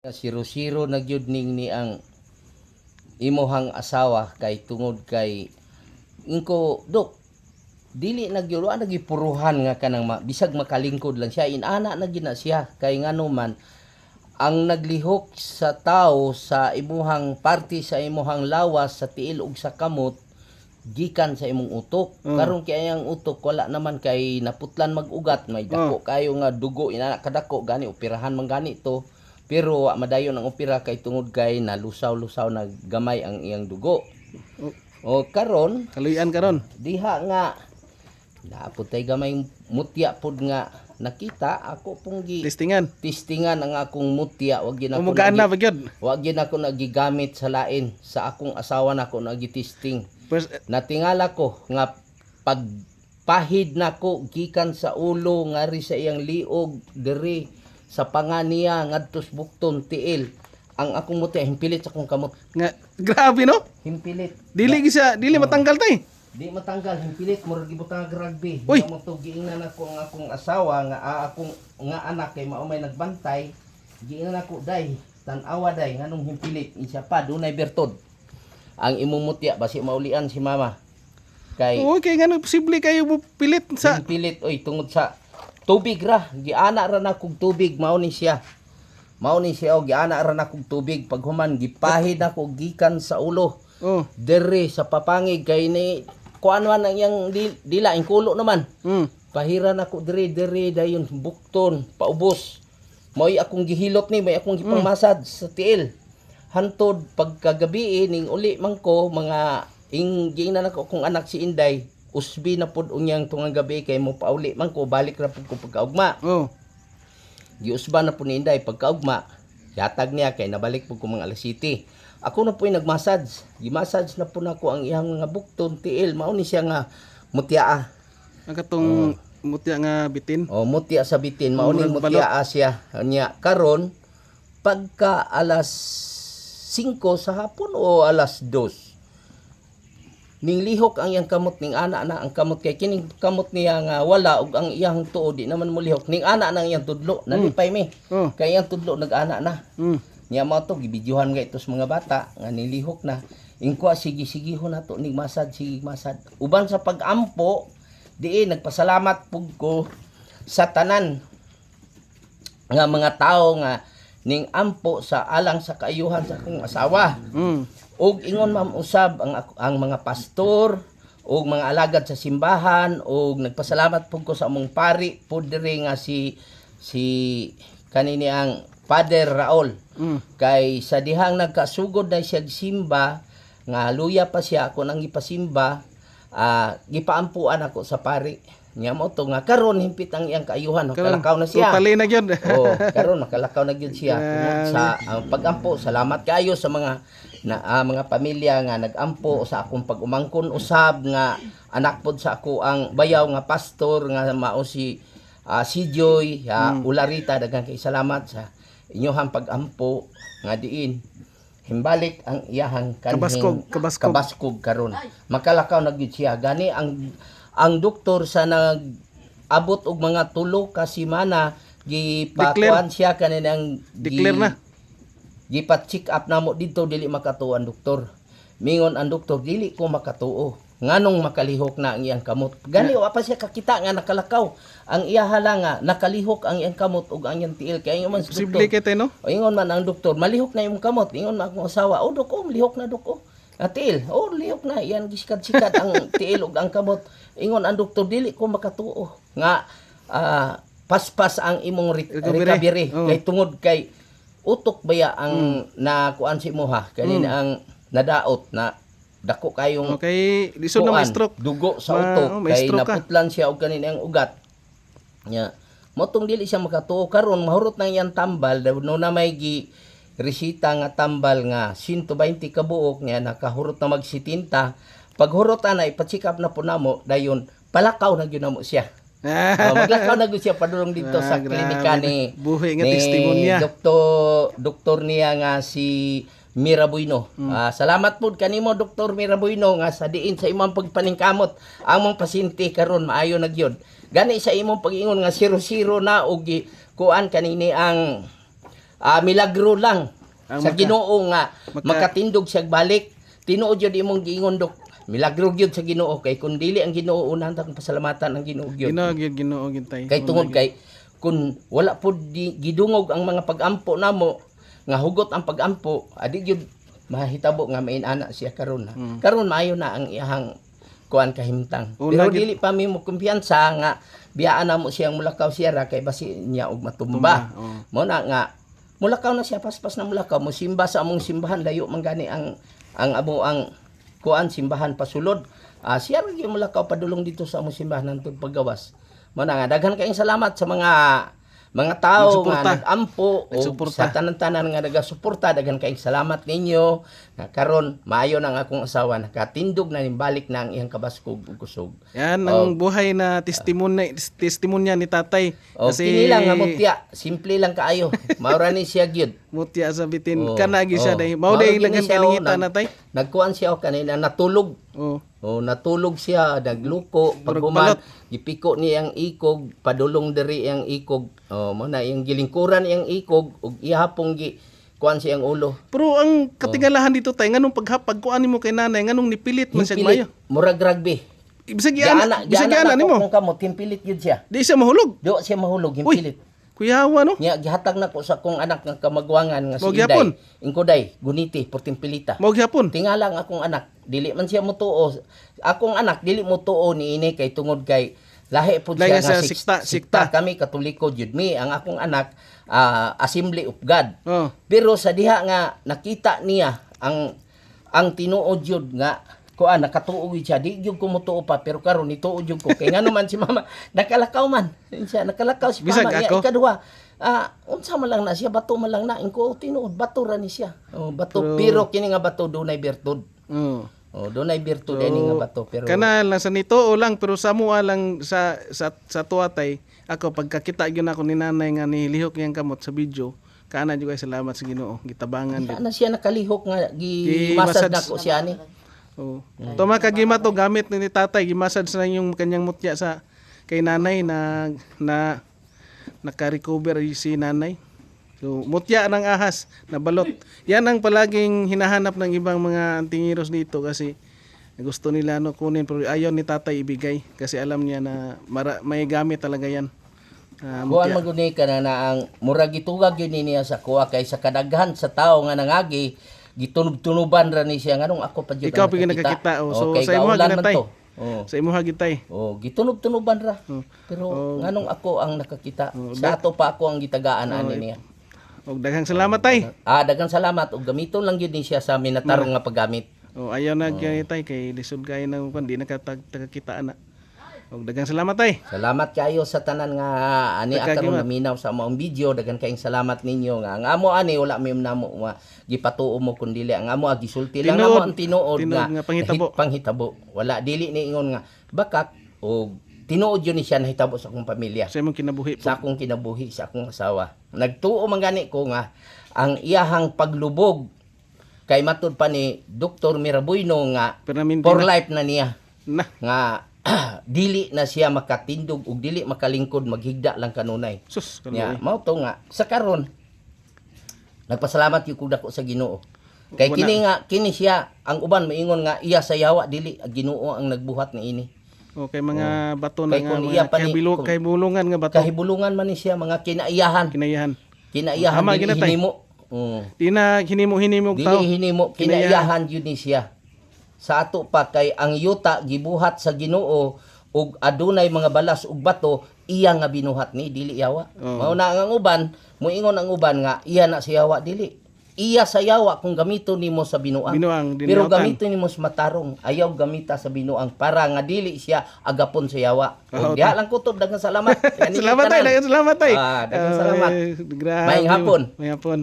Siro-siro na gyud ning ni ang imuhang asawa kay tungod kay ingko dok dili na gyud wa nagipuruhan nga kanang bisag makalingkod lang siya inana na gyud na siya kay ngano man ang naglihok sa tao sa imuhang party sa imuhang lawas sa tiil ug sa kamot gikan sa imong utok. Karon kay ang utok wala naman kay naputlan mag-ugat may dako kayo nga dugo inana kadako gani operahan man gani to. Pero wa madayon ang opera kay tungod kay nalusaw-lusaw na gamay ang iyang dugo. O karon Kaluyan karon. diha nga naapod tay gamay mutya pod nga nakita ako pong Testingan ang akong mutya wag gid ako Umugaan na bagyod. wag gid ako nagigamit sa lain sa akong asawa nako nagitesting. Natingala ko nga pagpahid nako gikan sa ulo ngari sa iyang liog diri sa panganiya ngadtos bukton tiil ang akong mutya himpilit sa akong kamot Nga grabe no? himpilit Dili matanggal tay. di matanggal himpilit murag gibutang nga rugby Uy! mo to giingnan ako ang akong asawa nga akong nga anak kay mao may nagbantay giingnan ako day tan-awa day nganong himpilit insya pa dunay bertod ang imong mutya basi maulian si mama kay Oy kay ngano posible kayo mo pilit sa himpilit oy tungod sa tubig ra giana ra na kog tubig mao ni siya og giana ra na kog tubig paghuman gipahid na ko gikan sa ulo dere sa papangig kay ni kuan man ang iyang dila ang kulo naman pahiran ako dere dayon bukton paubos mo'y akong gihilot ni may akong gipangmasad sa tiil hantod pagkagabi ning uli man ko mga giingnan ako kung anak si Inday usbi na pud unyang tungang gabi kay mo pauli man ko balik ra pud ko pagkaugma giusba na pud ni Inday pagkaugma yatag niya kay nabalik pud ko mga alas 7 ako na po nagmassage gimassage na po nako ang iyang mga bukton tiil mao ni siya nga mutya ang katong mutya nga bitin. mutya sa bitin mao ni mutya siya nya karon pagka alas 5 sa hapon o alas 2 ning lihok ang iyang kamot ning ana na ang kamot kay kining kamot niya nga wala ug ang iyang tuod di naman mo lihok ning ana na ang iyang tudlo nalipay mi kay iyang tudlo nag-ana na nya mo to gibidyohan nga itos mga bata nga nilihok na ingko sige-sigihon nato ning masad sige masad uban sa pag-ampo diin nagpasalamat pug ko sa tanan nga mga tao nga ning ampo sa alang sa kaayuhan sa akong asawa ug ingon ma'am usab ang mga pastor ug mga alagad sa simbahan ug nagpasalamat pug ko sa among pari pud diri nga si kanini ang Father Raul kay sa dihang nagkasugod na siya simba nga luya pa siya ako nang ipasimba gipaampuan ako sa pari nya mo to nga karon himpit ang iyang kaayuhan makalakaw na siya Totally na gyud. karon makalakaw na gyud siya sa pagampo salamat kayo sa mga mga pamilya nga nagampo sa akong pag-umangkon usab nga anak pod sa ako ang bayaw nga pastor nga mao si Joy Ularita daghang kay salamat sa inyohang pag-ampo nga diin himbalik ang iyahang kanhing kabaskog karon makalakaw na gyud siya gani ang doktor sa nag-abot og mga 3 ka semana gipakuan siya kaninang Declare na. Gipa-check up namo dito dili makatuo ang doktor. Mingon ang doktor dili ko makatuo. Nganong makalihok na ang iyang kamot. Gani wa pa siya kakita nga nakalakaw. Ang iya hala nga nakalihok ang iyang kamot ug ang iyang tiil kay ingon man sa doktor. Posible kay no? O ingon man ang doktor malihok na imong kamot. Ingon man akong asawa, dok lihok na dok tiil. Lihok na iyan gisikat-sikat ang tiil ug ang kamot. Ingon ang doktor dili ko makatuo. Nga paspas ang imong recovery kay tungod kay utok baya ang nakuan si mo ha kanina ang nadaot na dako kayong lisod na stroke dugo sa utok kay naputlan siya og kanina ang ugat nya motong dili siya makatuo karon mahurot nang iyang tambal no na may gi resita nga tambal nga 120 ka buok nya nakahurot na mag 70 paghurot na ipa-check up na po namo dayon palakaw na gyud namo siya maglakaw na gyud siya padulong dito sa klinika ni buhi nga testimonya doktor niya nga si Mirabuino. Salamat po kanimo Dr. Mirabuino nga sa diin sa imong pagpaningkamot ang mong pasyente karon maayo na gyud. Gani sa imong pag-ingon nga 0-0 na og kuan kanini ang milagro lang Ang sa Ginoo nga maka- makatindog siya balik. Tinuod jud imong giingon dok. Milagro gyud sa Ginoo kay kun dili ang Ginoo unahan tang pasalamatan ang Ginoo gyud. Ginoo gyud tay. Kay tungod kay kun wala pud gidungog ang mga pag-ampo namo nga hugot ang pag-ampo, adi gyud mahitabo nga main-ana siya karon na. Karon maayo na ang iyang kuan kahimtang. Una Pero gyud- dili pa mi mo kumpiyansa nga biyaan na mo siyang mulakaw siya ra kay basi niya og matumba. Oo. Mo na nga mulakaw na siya paspas na mulakaw mo simba sa among simbahan layo man gani ang amo ang kuan simbahan pasulod. Siya ra gyud mulakaw padulong dito sa among simbahan nantod paggawas. Mo na nga daghan kayong salamat sa mga tao Nagsuporta. nga nag-ampo o Nagsuporta. sa tanan-tanan nga nagasuporta daghan kayong salamat ninyo nga karon maayo na ang akong asawa nakatindog na balik na ang iyang kabaskog ug kusog. Yan ang buhay na testimonya ni tatay. O kini lang nga mutya, simple lang kaayo. Maura ni siya gyud. mutya sa bitin Oo. kana gi siya Oo. day. Mao day Mao gyud daghan siya, kaningita nag- na tay. Nagkuan siya o kanina natulog. Oh. Natulog siya, nagluko, paghuman, gipiko niya ang ikog, padulong diri ang ikog. Mo na yung gilingkuran iyang ikog ug ihapong gi kuan siyang ulo. Pero ang katingalahan dito tay nganong paghapag kuan nimo kay nanay nganong nipilit man siya mayo. Murag rugby. Bisag giana nimo. Kung kamot, himpilit yun siya. Di siya mahulog. Do siya mahulog, Uy. himpilit. Kuyawa no. Nya gihatag na ko sa kong anak ng kamagwangan nga si Mo gyapon? Inday. Ingkoday, guniti, portimpilita. Mao gyapon. Tingala ang akong anak, dili man siya mutuo. Akong anak dili mutuo ni ini kay tungod kay lahi pud Lahi siya nga siya sikta. sikta. Kami Katoliko jud mi ang akong anak Assembly of God. Oh. Pero sa diha nga nakita niya ang tinuod jud nga kuan nakatuog siya di jud ko mutuo pa pero karon nituod jud ko kay ngano man si mama nakalakaw man siya nakalakaw si Bisag mama niya ako? ikaduha unsa man lang na siya bato man lang na ingko tinuod bato ra ni siya bato pero kini nga bato dunay bertud Oh. dunay bertud ani nga bato pero Kana lang sa nito o lang pero sa mua lang sa tuwatay ako pagkakita gyud ako ni nanay nga nilihok niyang kamot sa video kana jud kay salamat sa Ginoo gitabangan Diha gyud. na siya nakalihok nga Gi-massage. gimasad nako siya ani Oh. Tuma kagima to gamit ni tatay gimassage na yung kanyang mutya sa kay nanay na naka-recover si nanay. So mutya ng ahas na balot. Yan ang palaging hinahanap ng ibang mga antingiros dito kasi gusto nila kunin pero ayaw ni tatay ibigay kasi alam niya na may gamit talaga yan. Kuan maguni ka na ang murag gitugag yun niya sa kuha kay sa kadaghan sa tao nga nangagi gitunob-tunuban ra ni siya nganong ako pa jud Ikaw pa nakakita. Oh. So kay sa imo gaulan man ginatay. to. Sa imo hagitay. Gitunob-tunuban ra. Pero nganong ako ang nakakita. Sa ato pa ako ang gitagaan ani niya. Og daghang salamat tay. Daghang salamat ug gamiton lang gyud ni siya sa minatarong nga paggamit. Ayaw na tay kay lisod kay na di nakakita ana. Og daghang salamat tay. Salamat kayo sa tanan nga ani akaron naminaw sa among video daghan kayong salamat ninyo nga ang amo ani wala mi namo nga gipatuo mo kun dili ang amo gisulti lang amo ang tinuod nga panghitabo wala dili ni ingon nga bakak o tinuod yun ni siya nahitabo sa akong pamilya sa imong kinabuhi po. sa akong kinabuhi sa akong asawa nagtuo man gani ko nga ang iyahang paglubog kay matud pa ni Dr. Mirabuino nga for life na niya na nga dili na siya makatindog ug dili makalingkod maghigda lang kanunay. Sus Nya mao to nga sa karon nagpasalamat gyud ko dako sa Ginoo. Kay kini siya ang uban maingon nga iya sa yawa dili Ginoo ang nagbuhat ni ini. Okay mga bato na Kay nga kung iya pa ni kay bulungan nga bato. Kahibulungan man ni siya mga kinaiyahan. Kinayahan. Kinaiyahan dili hinimo. Di na hinimo tao. Dili hinimo kinaiyahan yun ni siya. Sa ato pa kay ang yuta gibuhat sa Ginoo ug adunay mga balas ug bato iya nga binuhat ni dili yawa. Mao na ang uban moingon ang uban nga iya na sa yawa dili. Iya sa yawa kung gamiton nimo sa binuang. Pero gamiton nimo sa matarong ayaw gamita sa binuang para nga dili siya agapon sa yawa. Diha lang kutob daghang salamat. Salamat tay, daghang salamat tay. Daghang salamat. Grabe. Maayong hapon. Maayong hapon.